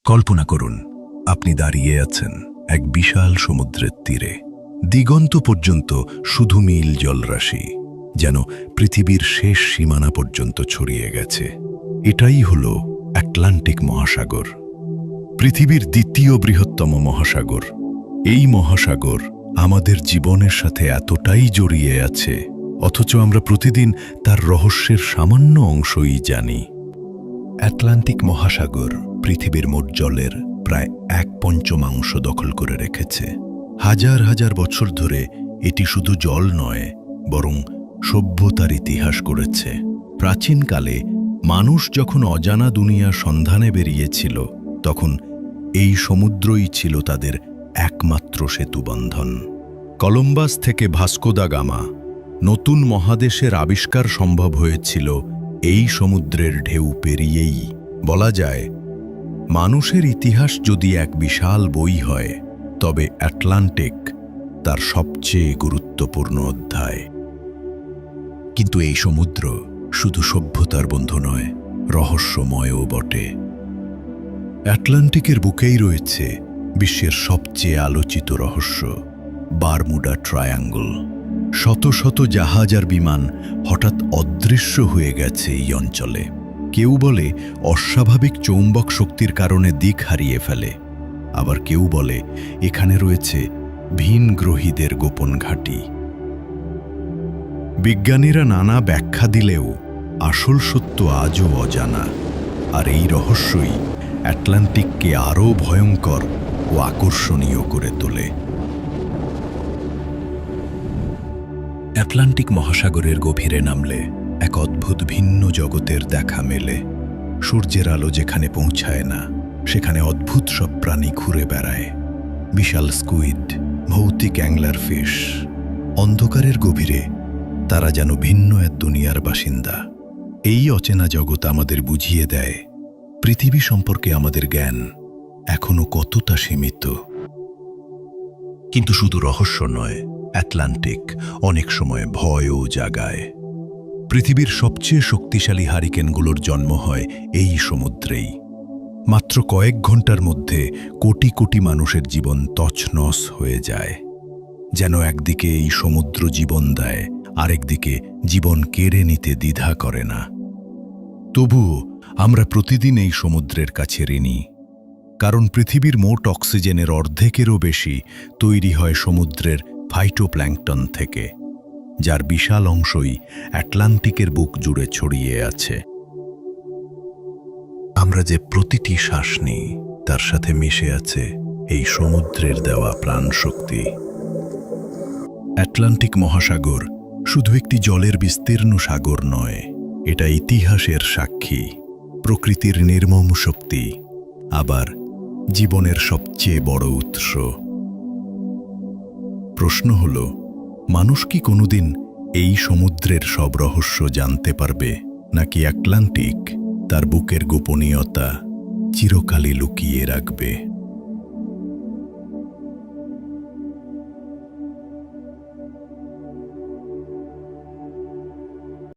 কল্পনা করুন, আপনি দাঁড়িয়ে আছেন এক বিশাল সমুদ্রের তীরে। দিগন্ত পর্যন্ত শুধু নীল জলরাশি, যেন পৃথিবীর শেষ সীমানা পর্যন্ত ছড়িয়ে গেছে। এটাই হলো আটলান্টিক মহাসাগর, পৃথিবীর দ্বিতীয় বৃহত্তম মহাসাগর। এই মহাসাগর আমাদের জীবনের সাথে এতটাই জড়িয়ে আছে, অথচ আমরা প্রতিদিন তার রহস্যের সামান্য অংশই জানি। আটলান্টিক মহাসাগর পৃথিবীর মোট জলের প্রায় 1/5 দখল করে রেখেছে। হাজার হাজার বছর ধরে এটি শুধু জল নয়, বরং সভ্যতার ইতিহাস করেছে। প্রাচীনকালে মানুষ যখন অজানা দুনিয়ার সন্ধানে বেরিয়েছিল, তখন এই সমুদ্রই ছিল তাদের একমাত্র সেতুবন্ধন। কলম্বাস থেকে ভাস্কো দা গামা নতুন মহাদেশের আবিষ্কার সম্ভব হয়েছিল এই সমুদ্রের ঢেউ পেরিয়েই। বলা যায়, মানুষের ইতিহাস যদি এক বিশাল বই হয়, তবে আটলান্টিক তার সবচেয়ে গুরুত্বপূর্ণ অধ্যায়। কিন্তু এই সমুদ্র শুধু সভ্যতার বন্ধু নয়, রহস্যময়ও বটে। আটলান্টিকের বুকেই রয়েছে বিশ্বের সবচেয়ে আলোচিত রহস্য, বারমুডা ট্রায়াঙ্গল। শত শত জাহাজ আর বিমান হঠাৎ অদৃশ্য হয়ে গেছে এই অঞ্চলে। কেউ বলে অস্বাভাবিক চৌম্বক শক্তির কারণে দিক হারিয়ে ফেলে, আবার কেউ বলে এখানে রয়েছে ভিন গ্রহীদের গোপন ঘাঁটি। বিজ্ঞানীরা নানা ব্যাখ্যা দিলেও আসল সত্য আজও অজানা, আর এই রহস্যই আটলান্টিককে আরও ভয়ঙ্কর ও আকর্ষণীয় করে তোলে। আটলান্টিক মহাসাগরের গভীরে নামলে এক অদ্ভুত ভিন্ন জগতের দেখা মেলে। সূর্যের আলো যেখানে পৌঁছায় না, সেখানে অদ্ভুত সব প্রাণী ঘুরে বেড়ায়। বিশাল স্কুইড, ভৌতিক অ্যাংলার ফিশ। অন্ধকারের গভীরে তারা যেন ভিন্ন এক দুনিয়ার বাসিন্দা। এই অচেনা জগৎ আমাদের বুঝিয়ে দেয় পৃথিবী সম্পর্কে আমাদের জ্ঞান এখনো কতটা সীমিত। কিন্তু শুধু রহস্য নয়, আটলান্টিক অনেক সময় ভয়ও জাগায়। পৃথিবীর সবচেয়ে শক্তিশালী হারিকেনগুলোর জন্ম হয় এই সমুদ্রেই। মাত্র কয়েক ঘন্টার মধ্যে কোটি কোটি মানুষের জীবন তছনছ হয়ে যায়। যেন একদিকে এই সমুদ্র জীবন দেয়, আরেকদিকে জীবন কেড়ে নিতে দ্বিধা করে না। তবুও আমরা প্রতিদিন এই সমুদ্রের কাছে ঋণী, কারণ পৃথিবীর মোট অক্সিজেনের অর্ধেকেরও বেশি তৈরি হয় সমুদ্রের ফাইটোপ্ল্যাঙ্কটন থেকে, যার বিশাল অংশই আটলান্টিকের বুক জুড়ে ছড়িয়ে আছে। আমরা যে প্রতিটি শ্বাস নিই, তার সাথে মিশে আছে এই সমুদ্রের দেওয়া প্রাণশক্তি। আটলান্টিক মহাসাগর শুধু একটি জলের বিস্তীর্ণ সাগর নয়, এটা ইতিহাসের সাক্ষী, প্রকৃতির নির্মম শক্তি, আবার জীবনের সবচেয়ে বড় উৎস। প্রশ্ন হল, মানুষ কি কোনোদিন এই সমুদ্রের সব রহস্য জানতে পারবে, নাকি আটলান্টিক তার বুকের গোপনীয়তা চিরকালই লুকিয়ে রাখবে?